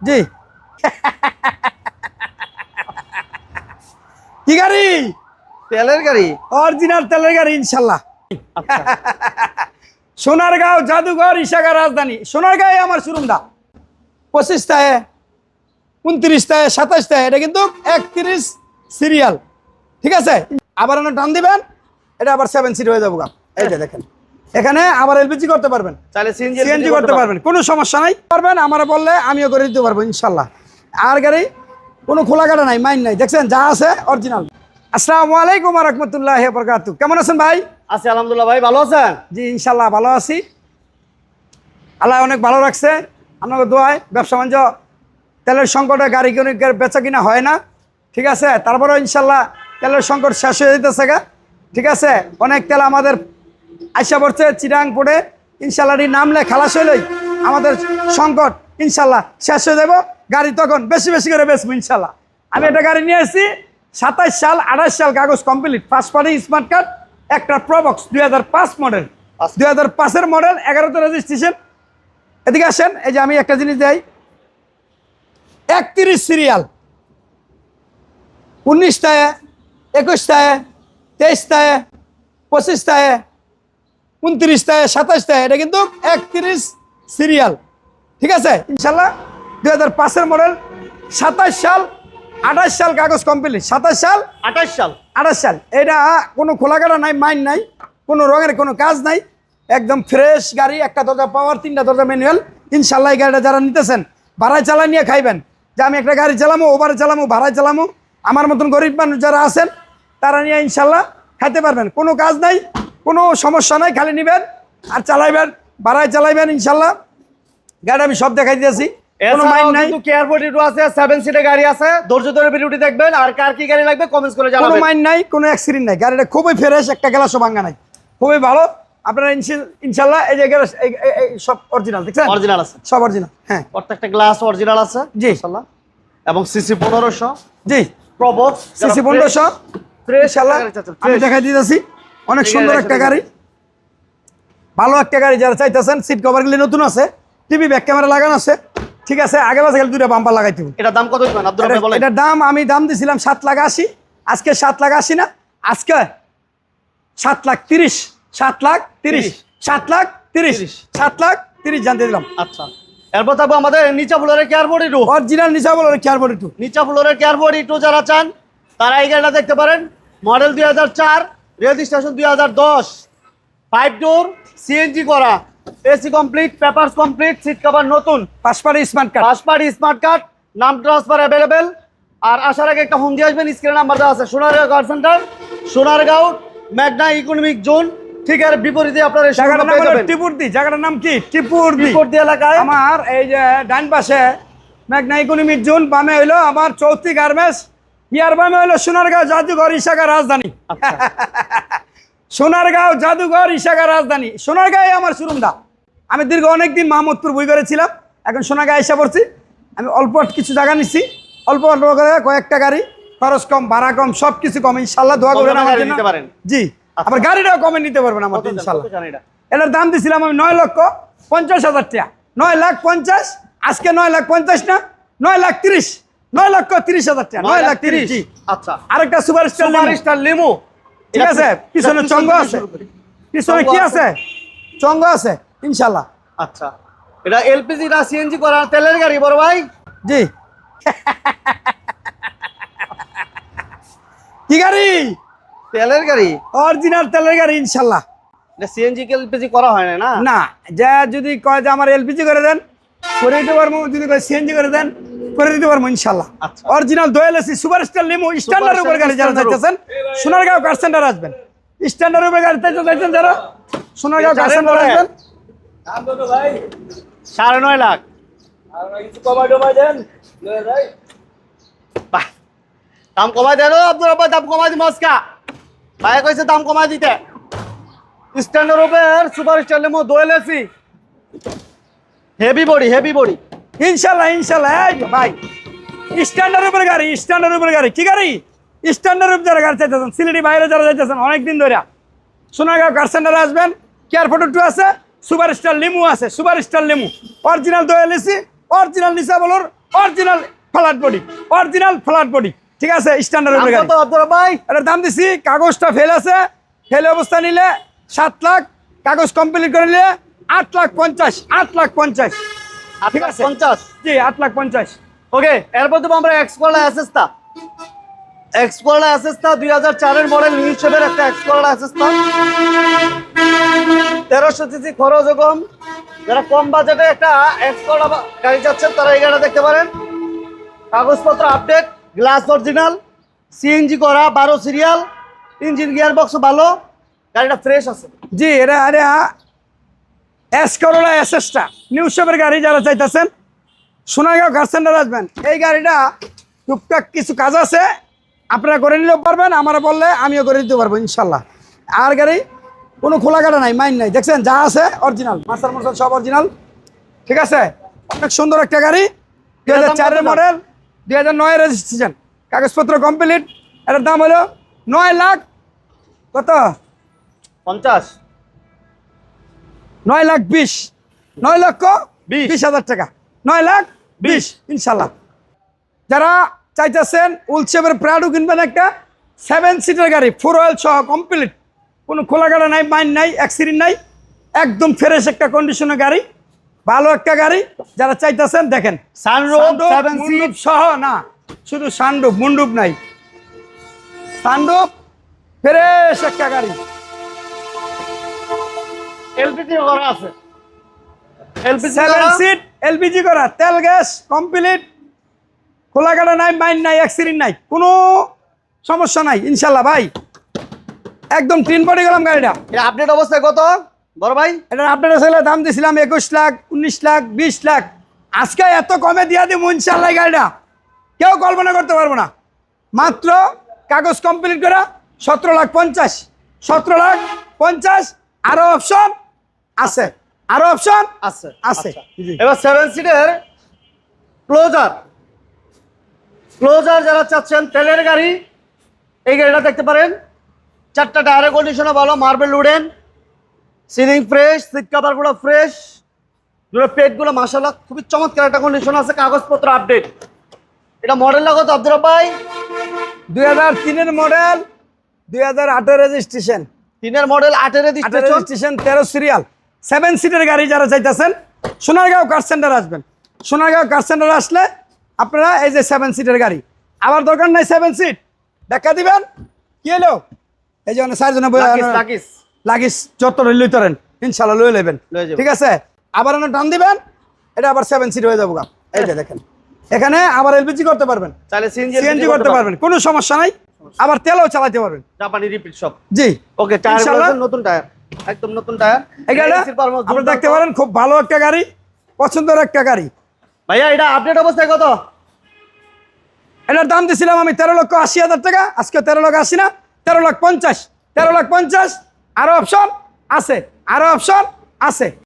জি কি গাড়ি? তেলের গাড়ি, অরিজিনাল তেলের গাড়ি ইনশাল্লাহ। সোনারগাঁও জাদুঘর ইশাকা রাজধানী। সোনারগাঁয়ে আমার শোরুমটা 25টায় 29টায় 27টায়, এটা কিন্তু 31 সিরিয়াল, ঠিক আছে? আবার টান দিবেন, এটা আবার 7 সিট হয়ে যাবো। এই যে দেখেন, এখানে আবার এলপিজি করতে পারবেন, চাইলে সিএনজি করতে পারবেন, কোনো সমস্যা নাই। পারবেন আমার বললে আমিও করে দিতে পারবো ইনশাল্লাহ। আর গাড়ি কোনো খোলা কাটা নাই, মাইন নাই, দেখছেন যা আছে অরিজিনাল। আসসালামু আলাইকুম ওয়া রাহমাতুল্লাহি ওয়া বারাকাতুহু। কেমন আছেন ভাই? আছি আলহামদুলিল্লাহ। ভাই ভালো আছেন? জি ইনশাল্লাহ ভালো আছি, আল্লাহ অনেক ভালো রাখছে। আপনাকে দোয়ায় ব্যবসা বাণিজ্য, তেলের সংকটে গাড়ি বেচা কিনা হয় না, ঠিক আছে? তারপরেও ইনশাল্লাহ তেলের সংকট শেষ হয়ে যেতেছে গা, ঠিক আছে? অনেক তেল আমাদের আইসা পড়ছে চিরাং পড়ে, ইনশাল্লাহ নামলে খালাস হইলেই আমাদের সংকট ইনশাল্লাহ শেষ হয়ে যাব। গাড়ি তখন বেশি বেশি করে বেচবো ইনশাল্লাহ। আমি একটা গাড়ি নিয়ে এসেছি 27 সাল 28 সাল কাগজ complete, first party smart card, একটা প্রবক্স 2005 মডেল, 2005-এর মডেল, 11তে রেজিস্ট্রেশন। এদিকে আসেন, এই যে আমি একটা জিনিস দেই, 31 সিরিয়াল, 19টায় 21টায় 23টায় 25টায় 29টায় 27টায়, এটা কিন্তু 31 সিরিয়াল, ঠিক আছে? ইনশাল্লাহ 2005-এর মডেল, 27 সাল 28 সাল কাগজ কমপ্লিট, 27 সাল 28 সাল। এটা কোনো খোলাকাটা নাই, মাইন নাই, কোনো রঙের কোনো কাজ নাই, একদম ফ্রেশ গাড়ি। একটা দরজা পাওয়ার, 3টা দরজা ম্যানুয়াল। ইনশাল্লাহ এই গাড়িটা যারা নিতেছেন ভাড়ায় চালা নিয়ে খাইবেন, যে আমি একটা গাড়ি চালামো, ওভারে চালামো, ভাড়ায় চালামো, আমার মতন গরিব মানুষ যারা আছেন তারা নিয়ে ইনশাল্লাহ খাইতে পারবেন। কোনো কাজ নাই, কোনো সমস্যা নাই, খালি নেবেন আর চালাইবেন, ভাড়ায় চালাইবেন ইনশাল্লাহ। গাড়ি আমি সব দেখাই দিয়েছি, কোনো মাইন নাই। কিন্তু কেয়ার 42 আছে, 7 সিটের গাড়ি আছে। ধৈর্য ধরে ভিডিওটি দেখবেন। আর কার কি গাড়ি লাগবে কমেন্টস করে কোনো জানাবেন। মাইন নাই, কোনো অ্যাক্সিডেন্ট নাই, গাড়িটা খুবই ফ্রেশ, একটা গ্লাসও ভাঙা নাই, খুবই ভালো। আপনারা ইনশাল্লাহ এই যে সব অরিজিনাল, দেখছেন? অরিজিনাল আছে, সব অরিজিনাল, হ্যাঁ, প্রত্যেকটা গ্লাস অরিজিনাল আছে জি ইনশাআল্লাহ। এবং সিসি 1500, জি প্রবক্স সিসি 1500 ইনশাল্লাহ আমি দেখাই দিতেছি। অনেক সুন্দর একটা গাড়ি, ভালো একটা গাড়ি। যারা চাইতেছেন, সিট কভারগুলি নতুন আছে, টিভি ব্যাক ক্যামেরা লাগানো আছে, ঠিক আছে? আগে বাসে গেলে 2টা বাম্পার লাগাইতে হবে। এটার দাম কত দিবেন আব্দুল ভাই বলেন? এটার দাম আমি দিছিলাম 7,80,000, আজকে 7,80,000 না, আজকে 7,30,000, 7,30,000, 7,30,000, 7,30,000 জানতে দিলাম। আচ্ছা, এরপর থাকবো আমাদের নিচা ফ্লোরের কেয়ার 42, অরিজিনাল নিচা বলো কেয়ার 42, নিচা ফ্লোরের কেয়ার 42 যারা চান তারা এই গাড়িটা দেখতে পারেন। মডেল 2004, রেজিস্ট্রেশন 2010, 5 ডোর, সিএনজি করা, AC complete, papers complete, seat cover নতুন, first party smart card, first party smart card, নাম ট্রান্সফার অ্যাভেলেবেল। আর আসার আগে একটা ফোন দিয়ে আসবেন, স্ক্রিনে নাম্বার দেওয়া আছে। সোনারগাঁও কার সেন্টার, সোনারগাঁও মেঘনা ইকোনমিক জোন, ঠিক আর বিপরীতে আপনার এই জায়গাটার নাম পেয়ে হলো যাবেন। টিপুরদি। জায়গাটার নাম কি? টিপুরদি। টিপুরদি এলাকায় আমার এই যে ডান পাশে মেঘনা ইকোনমিক জোন, বামে হইলো আমার চৌথি গার্মেন্টস, ইয়ার বামে হইলো সোনারগাঁও জাদুঘর ইশাকা রাজধানী। সোনারগাঁও জাদুঘর ইশাকা রাজধানী, সোনারগাঁয়ে আমার শোরুমটা। আমি দীর্ঘ অনেকদিন মাহমুদপুর বই করেছিলাম, এখন সোনারগাঁও এসে পড়ছি। আমি অল্প কিছু জায়গা নিচ্ছি, অল্প অল্প করে কয়েকটা গাড়ি, খরচ কম, ভাড়া কম, সব কিছু কম। ইনশাল্লাহ দোয়া করবেন আমার জন্য। জি, আবার গাড়িটাও কমে নিতে পারবেন আমার ইনশাল্লাহ। এটার দাম দিছিলাম আমি 9,50,000 টাকা, 9,50,000, আজকে 9,50,000 না, 9,30,000, 9,30,000 টাকা, 9,30,000। জি, আচ্ছা। আরেকটা সুপারস্টার লিমো, ঠিক আছে? পিছনে চঙ্গ আছে, পিছনে কি আছে? চঙ্গ আছে ইনশাল্লাহ। আচ্ছা, এটা এলপিজি না সিএনজি করা তেলের গাড়ি বড় ভাই? জি। কি গাড়ি? তেলের গাড়ি, অরিজিনাল তেলের গাড়ি ইনশাল্লাহ। এটা সিএনজি কে এলপিজি করা হয় না? না, যা যদি কয় যে আমার এলপিজি করে দেন, করে দিতে পারবো, যদি কয় সিএনজি করে দেন, করে দিতে পারবো ইনশাল্লাহ। আচ্ছা, অরিজিনাল দোয়েল এসি সুপারস্টার লিমো স্ট্যান্ডার্ড উপর গাড়ি যারা চাইতেছেন, সোনারগাঁও কার সেন্টার আসবেন। স্ট্যান্ডার্ড উপর গাড়ি চাইতেছেন যারা, সোনারগাঁও কার সেন্টার আসবেন। 9.5 লাখ। বাহ, দাম কমাই দেন আব্দুল ভাই, দাম কমাই দিন আজকা ভাই কইছে দাম কমাই দিতে। স্ট্যান্ডার্ড উপর সুপারস্টার লিমো দোয়েল এসি, হেভি বডি ইনশাল্লাহ ইনশাল্লাহ। এই ভাই স্ট্যান্ডার্ড উপর গাড়ি, স্ট্যান্ডার্ড উপর গাড়ি। কি গাড়ি? স্ট্যান্ডার্ড উপর যারা গাড়ি চাইতেছেন, সিলেটি বাইরে যারা যাইতেছেন অনেকদিন ধরে, সোনারগাঁও কার সেন্টারে আসবেন। কেয়ার 42 আছে, সুপারস্টার লিমু আছে, সুপারস্টার লিমু অরিজিনাল দোয়েল এসি, অরিজিনাল নিশা বলর original flat body, original flat body, ঠিক আছে, স্ট্যান্ডার্ড দাম গাড়ি। কত আব্দুল ভাই? এটার দাম দিছি, কাগজটা ফেল আছে, ফেল অবস্থা নিলে 7 লাখ, কাগজ কমপ্লিট করে নিলে 8,50,000, 8,50,000, ঠিক আছে 50। জি 8,50,000। ওকে, এরপর দেবো আমরা এক্স করলা অ্যাসেস্তা। এক্স করলা অ্যাসেস্তা 2004 এর মডেল, নিউ শেপের একটা এক্স করলা অ্যাসেস্তা। 1300 সিসি, খরচ কম। যারা কম বাজেটে একটা এক্স করলা গাড়ি চাচ্ছেন তারা এই গাড়িটা দেখতে পারেন। কাগজপত্র আপডেট, গ্লাস অরিজিনাল, সিএনজি করা, 12 সিরিয়াল, ইঞ্জিন গিয়ার বক্স ভালো, গাড়িটা ফ্রেশ আছে। জি এটা আরে এস করোলা এসএসটা নিউ শেপের গাড়ি, যারা চাইতেছেন সোনারগাঁও কার সেন্টার আসবেন। এই গাড়িটা টুকটাক কিছু কাজ আছে, আপনারা করে নিলেও পারবেন, আমরা বললে আমিও করে দিতে পারবো ইনশাল্লাহ। আর গাড়ি কোনো খোলা কাটা নাই, মাইন নাই, দেখছেন যা আছে অরিজিনাল, মার্সাল মার্সাল সব অরিজিনাল, ঠিক আছে। অনেক সুন্দর একটা গাড়ি, 2004 এর মডেল, 2009 রেজিস্ট্রেশন, কাগজপত্র কমপ্লিট। এটার দাম হলো 9 লাখ কত 50, 9,20,000, 9,20,000 টাকা, 9,20,000 ইনশাল্লাহ। যারা চাইতেছেন উলসেপের প্রাডো কিনবেন, একটা 7 সিটার গাড়ি, 4 হুইল সহ কমপ্লিট, কোনো খোলাঘাটা নাই, মাইন নাই, অ্যাক্সিডেন্ট নাই, একদম ফ্রেশ একটা কন্ডিশনের গাড়ি, ভালো একটা গাড়ি। যারা চাইতেছেন দেখেন, সানরুফ 7 সিট মুন্ডুপ সহ না, শুধু সানরুফ, মুন্ডুপ নাই, সানরুফ ফ্রেশ একটা গাড়ি, এলপিজি করা আছে। এলপিজি 7 সিট এলপিজি করা, তেল গ্যাস কমপ্লিট, খোলাঘাটা নাই, মাইন নাই, অ্যাক্সিডেন্ট নাই, কোনো সমস্যা নাই ইনশাল্লাহ ভাই, একদম টিন পড়ে গেলাম গাড়িটা। আপডেট অবস্থায় কত বড় ভাই? এটার আপনার আসলে দাম দিয়েছিলাম 21 লাখ, 19 লাখ, 20 লাখ, আজকে এত কমে দিয়ে দিব ইনশাল্লাহ। গাড়িটা কেউ কল্পনা করতে পারবো না, মাত্র কাগজ কমপ্লিট করা 17,50,000, 17,50,000, আরো অপশন আছে, আরো অপশন আছে আছে। আচ্ছা। এবার 7 সিটের ক্লোজার, ক্লোজার যারা চাচ্ছেন তেলের গাড়ি, এই গাড়িটা দেখতে পারেন। 4টা টায়ারের কন্ডিশনও ভালো, marble wooden, ceiling fresh, seat কভারগুলো ফ্রেশ, দুটো পেটগুলো মাশাআল্লাহ খুবই চমৎকার একটা কন্ডিশন আছে, কাগজপত্র আপডেট। এটা মডেল লাগত আব্দুর ভাই? 2003 এর model, 2008 registration, 3 model, 8 registration, 13 serial, 7 সিটের গাড়ি। যারা চাইতেছেন সোনারগাঁও কার সেন্টার আসবেন, সোনারগাঁও কার সেন্টার আসলে আপনারা এই যে 7 সিটের গাড়ি, আবার দরকার নাই 7 সিট, দেখা দিবেন কি হলো, এই যে 4 জন লাকিস লাগিস যত লই তরেন ইনশাল্লাহ লই নেবেন, লয়ে যাবো। ঠিক আছে। আবার টান দিবেন, এটা আবার 7 সিট হয়ে যাবো গা। এই যে দেখেন, এখানে আবার এলপিজি করতে পারবেন, চাইলে সিএনজি করতে পারবেন, কোনো সমস্যা নাই, আবার তেলও চালাতে পারবেন। জাপানি রিপিট সব। জি ওকে, টায়ার ইনশাআল্লাহ। নতুন টায়ার, একদম নতুন টায়ার। এই গাড়িটা আপনারা দেখতে পারেন, খুব ভালো একটা গাড়ি, পছন্দের একটা গাড়ি। ভাইয়া এটা আপডেট অবস্থায় কত? এটার দাম দিয়েছিলাম আমি 13,80,000 টাকা, আজকে 13,80,000 না, 13,50,000, 13,50,000, আরো অপশন আছে, আরো অপশন আছে।